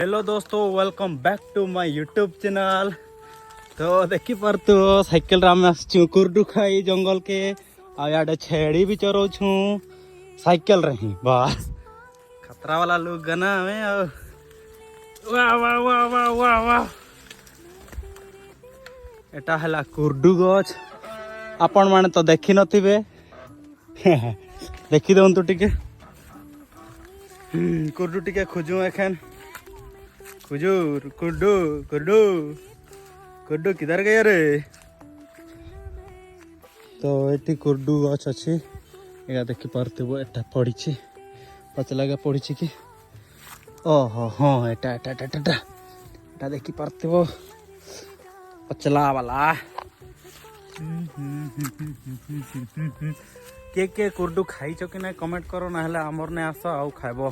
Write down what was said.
Hello दोस्तों, welcome back to my YouTube channel. तो देखी पारतु साइकिल राम आसचु कुर्डू खाई जंगल के आयाडे छेड़ी भी चरो छु साइकिल रही वाह खतरा वाला लुक गना में वाह वाह वाह वाह वाह वाह एटा हला कुर्डू गछ आपण माने तो देखि नथिबे देखि दउन तो टिके कुर्डू टिके खोजू एखन खुजूर कुर्डू कुर्डू कुर्डू किधर गया रे। तो ये कुर्डू गछ अच्छी या देखी पार्थिव एटा पड़ी पच लगा पड़ी कि ओहो हाँ एटा एटा एटा एटा एटा देखी पार्थिव पचला वाला के कुर्डू खाई कि ना कमेंट करो ना आमर ने आस आउ खाइब।